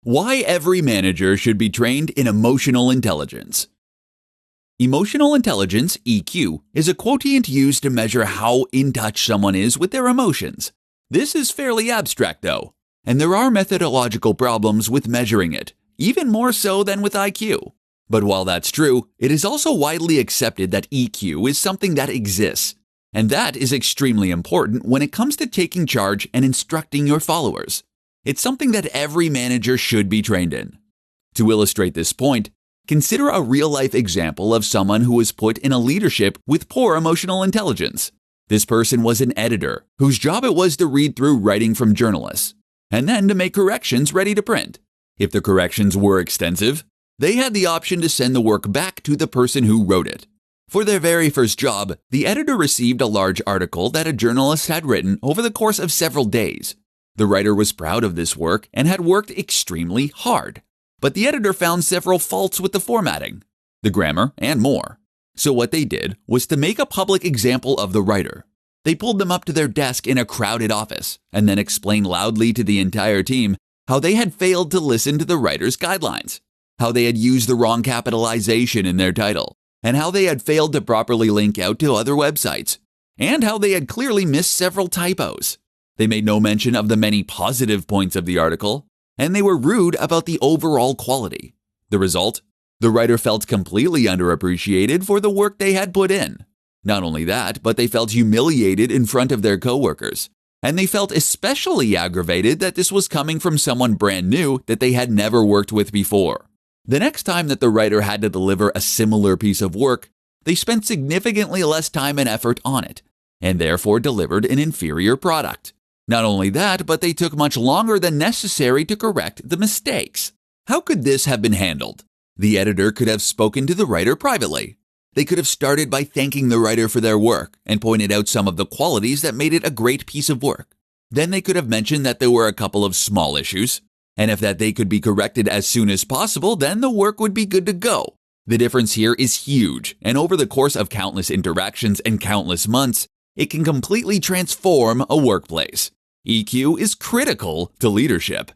Why every manager should be trained in emotional intelligence. Emotional intelligence, EQ, is a quotient used to measure how in touch someone is with their emotions. This is fairly abstract though, and there are methodological problems with measuring it, even more so than with IQ. But while that's true, it is also widely accepted that EQ is something that exists, and that is extremely important when it comes to taking charge and instructing your followers. It's something that every manager should be trained in. To illustrate this point, consider a real-life example of someone who was put in a leadership with poor emotional intelligence. This person was an editor whose job it was to read through writing from journalists, and then to make corrections ready to print. If the corrections were extensive, they had the option to send the work back to the person who wrote it. For their very first job, the editor received a large article that a journalist had written over the course of several days. The writer was proud of this work and had worked extremely hard. But the editor found several faults with the formatting, the grammar, and more. So what they did was to make a public example of the writer. They pulled them up to their desk in a crowded office and then explained loudly to the entire team how they had failed to listen to the writer's guidelines, how they had used the wrong capitalization in their title, and how they had failed to properly link out to other websites, and how they had clearly missed several typos. They made no mention of the many positive points of the article, and they were rude about the overall quality. The result? The writer felt completely underappreciated for the work they had put in. Not only that, but they felt humiliated in front of their coworkers, and they felt especially aggravated that this was coming from someone brand new that they had never worked with before. The next time that the writer had to deliver a similar piece of work, they spent significantly less time and effort on it, and therefore delivered an inferior product. Not only that, but they took much longer than necessary to correct the mistakes. How could this have been handled? The editor could have spoken to the writer privately. They could have started by thanking the writer for their work and pointed out some of the qualities that made it a great piece of work. Then they could have mentioned that there were a couple of small issues, and if that they could be corrected as soon as possible, then the work would be good to go. The difference here is huge, and over the course of countless interactions and countless months, it can completely transform a workplace. EQ is critical to leadership.